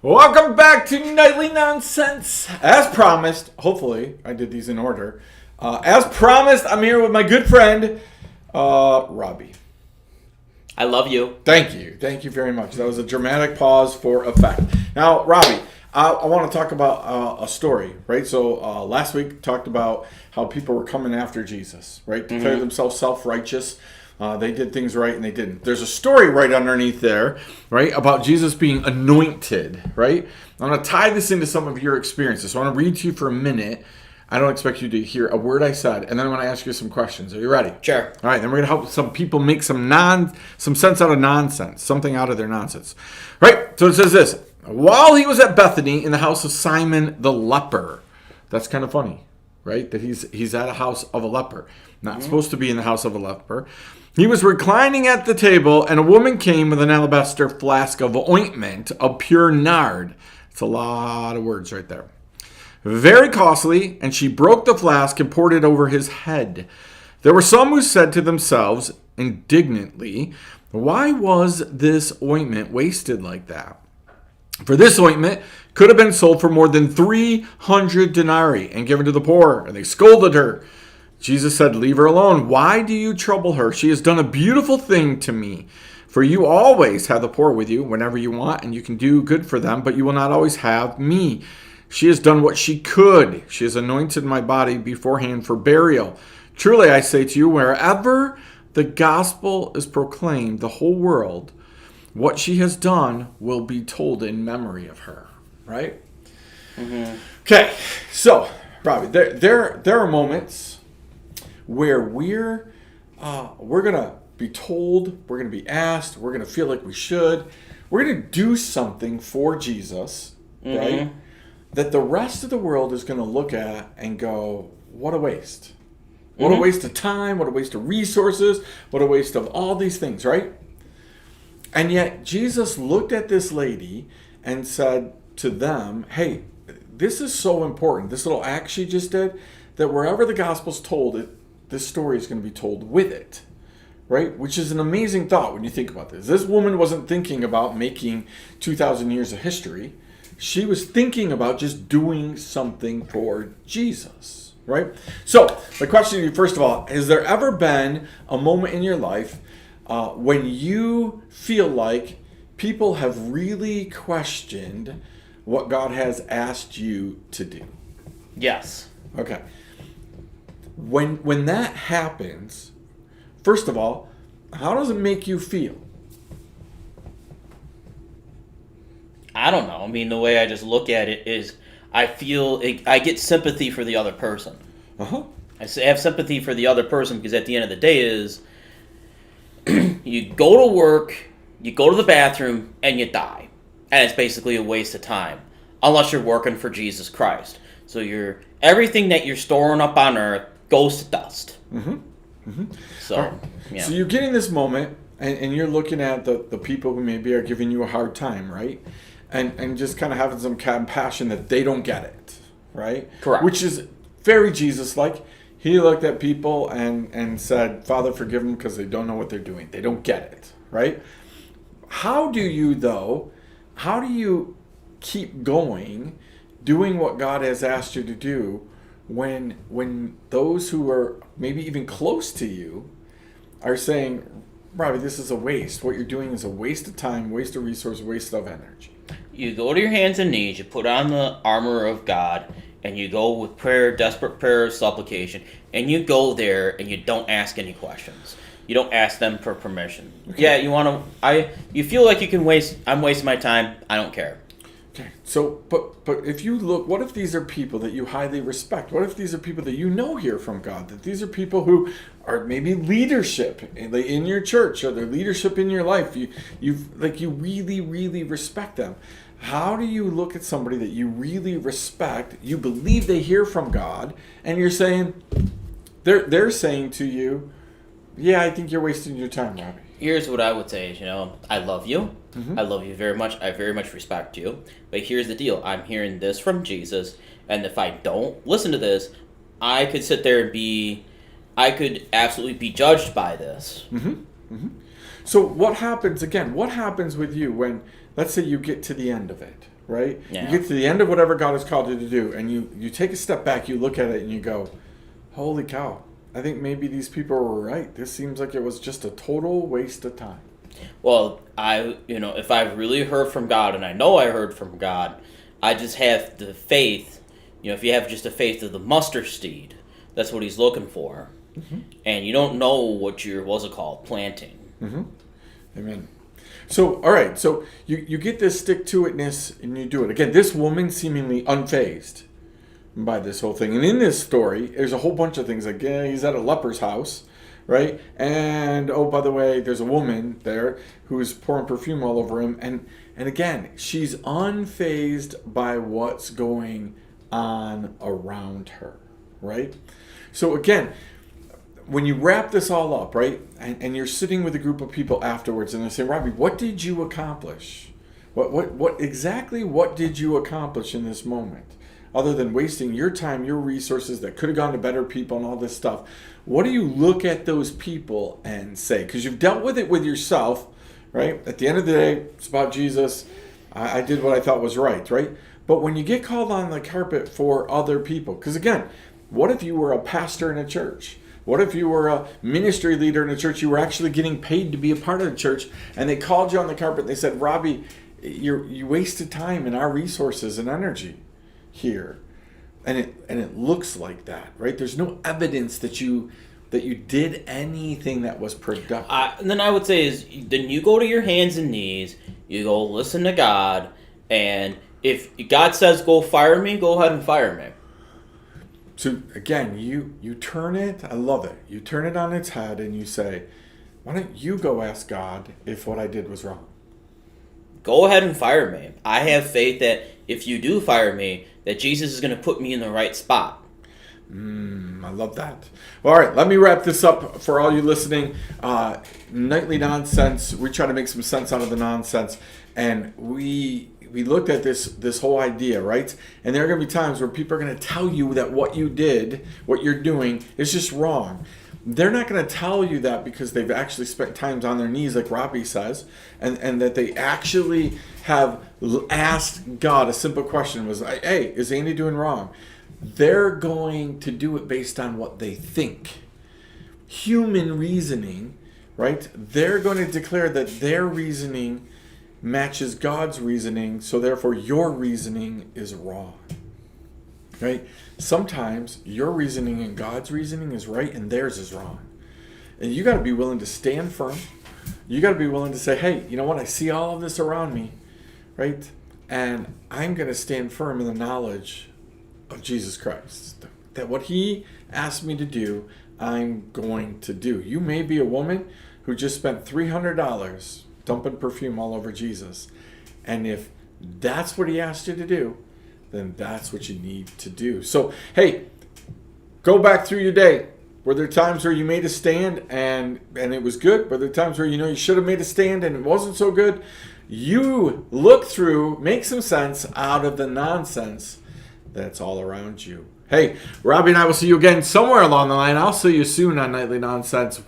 Welcome back to Nightly Nonsense. As promised, hopefully I did these in order. As promised, I'm here with my good friend, Robbie. I love you. Thank you. Thank you very much. That was a dramatic pause for effect. Now, Robbie, I want to talk about a story, right? So last week talked about how people were coming after Jesus, right? Declared themselves self-righteous. They did things right and they didn't. There's a story right underneath there, right, about Jesus being anointed, right? I'm going to tie this into some of your experiences. So I want to read to you for a minute. I don't expect you to hear a word I said, and then I'm going to ask you some questions. Are you ready? Sure. All right, then we're going to help some people make some sense out of nonsense, something out of their nonsense. Right? So it says this. While he was at Bethany in the house of Simon the leper. That's kind of funny, right? That he's at a house of a leper. Not supposed to be in the house of a leper. He was reclining at the table, and a woman came with an alabaster flask of ointment of pure nard. It's a lot of words right there. Very costly, and she broke the flask and poured it over his head. There were some who said to themselves indignantly, "Why was this ointment wasted like that? For this ointment could have been sold for more than 300 denarii and given to the poor." And they scolded her. Jesus said, "Leave her alone. Why do you trouble her? She has done a beautiful thing to me. For you always have the poor with you whenever you want, and you can do good for them, but you will not always have me. She has done what she could. She has anointed my body beforehand for burial. Truly, I say to you, wherever the gospel is proclaimed, the whole world, what she has done will be told in memory of her." Right? Okay, so, Robbie, there are moments where we're gonna be told, we're gonna be asked, we're gonna feel like we should, we're gonna do something for Jesus, right? That the rest of the world is gonna look at and go, "What a waste! What a waste of time! What a waste of resources! What a waste of all these things!" Right? And yet Jesus looked at this lady and said to them, "Hey, this is so important. This little act she just did, that wherever the gospel's told, this story is going to be told with it." Right? Which is an amazing thought when you think about this. This woman wasn't thinking about making 2,000 years of history. She was thinking about just doing something for Jesus. Right? So, my question to you, first of all, has there ever been a moment in your life when you feel like people have really questioned what God has asked you to do? Yes. Okay. When that happens, first of all, how does it make you feel? I don't know. I mean, the way I just look at it is I get sympathy for the other person. Uh-huh. I have sympathy for the other person because at the end of the day is you go to work, you go to the bathroom, and you die. And it's basically a waste of time. Unless you're working for Jesus Christ. So everything that you're storing up on earth goes to dust. So, Right. yeah. So you're getting this moment, and you're looking at the people who maybe are giving you a hard time, right? And just kind of having some compassion that they don't get it, right? Correct. Which is very Jesus-like. He looked at people and said, "Father, forgive them because they don't know what they're doing. They don't get it," right? How do you keep going, doing what God has asked you to do, when those who are maybe even close to you are saying, "Robbie, this is a waste. What you're doing is a waste of time, waste of resource, waste of energy"? You go to your hands and knees, you put on the armor of God, and you go with prayer, desperate prayer, supplication, and you go there and you don't ask any questions. You don't ask them for permission. Okay. Yeah, you feel like you can I'm wasting my time, I don't care. Okay, so, but if you look, what if these are people that you highly respect? What if these are people that you know hear from God? That these are people who are maybe leadership in your church, or their leadership in your life. You really, really respect them. How do you look at somebody that you really respect, you believe they hear from God, and you're saying, they're saying to you, "Yeah, I think you're wasting your time, Robbie"? Here's what I would say is, I love you. I love you very much. I very much respect you. But here's the deal. I'm hearing this from Jesus, and if I don't listen to this, I could sit there and I could absolutely be judged by this. So what happens with you when let's say you get to the end of it, right? Yeah. You get to the end of whatever God has called you to do, and you take a step back, you look at it, and you go, holy cow, I think maybe these people were right. This seems like it was just a total waste of time. Well, if I've really heard from God, and I know I heard from God, I just have the faith. If you have just a faith of the mustard seed, that's what He's looking for. Mm-hmm. And you don't know what you're, planting. Mm-hmm. Amen. So, all right. So you get this stick-to-itness, and you do it. Again, this woman seemingly unfazed by this whole thing. And in this story, there's a whole bunch of things. Like, he's at a leper's house, right? And, oh, by the way, there's a woman there who's pouring perfume all over him. And again, she's unfazed by what's going on around her, right? So, again, when you wrap this all up, right, and you're sitting with a group of people afterwards, and they say, Robbie, what did you accomplish? What exactly did you accomplish in this moment? Other than wasting your time, your resources that could have gone to better people and all this stuff. What do you look at those people and say? Because you've dealt with it with yourself, right? At the end of the day, it's about Jesus. I did what I thought was right? But when you get called on the carpet for other people, because again, what if you were a pastor in a church? What if you were a ministry leader in a church? You were actually getting paid to be a part of the church, and they called you on the carpet and they said, Robbie, you wasted time and our resources and energy here. And it looks like that, right? There's no evidence that you did anything that was productive. And then I would say then you go to your hands and knees, you go listen to God, and if God says go fire me, go ahead and fire me. So again, you turn it, I love it. You turn it on its head and you say, why don't you go ask God if what I did was wrong? Go ahead and fire me. I have faith that if you do fire me, that Jesus is going to put me in the right spot. I love that. Well, all right, let me wrap this up for all you listening. Nightly Nonsense, we try to make some sense out of the nonsense. And we looked at this whole idea, right? And there are going to be times where people are going to tell you that what you did, what you're doing, is just wrong. They're not going to tell you that because they've actually spent times on their knees, like Robbie says, and that they actually have asked God a simple question was, hey, is Andy doing wrong? They're going to do it based on what they think. Human reasoning, right? They're going to declare that their reasoning matches God's reasoning, so therefore your reasoning is wrong. Right? Sometimes your reasoning and God's reasoning is right and theirs is wrong. And you got to be willing to stand firm. You got to be willing to say, hey, you know what? I see all of this around me, right? And I'm going to stand firm in the knowledge of Jesus Christ. That what He asked me to do, I'm going to do. You may be a woman who just spent $300 dumping perfume all over Jesus. And if that's what He asked you to do, then that's what you need to do. So, hey, go back through your day. Were there times where you made a stand and it was good? Were there times where you should have made a stand and it wasn't so good? You look through, make some sense out of the nonsense that's all around you. Hey, Robbie and I will see you again somewhere along the line. I'll see you soon on Nightly Nonsense.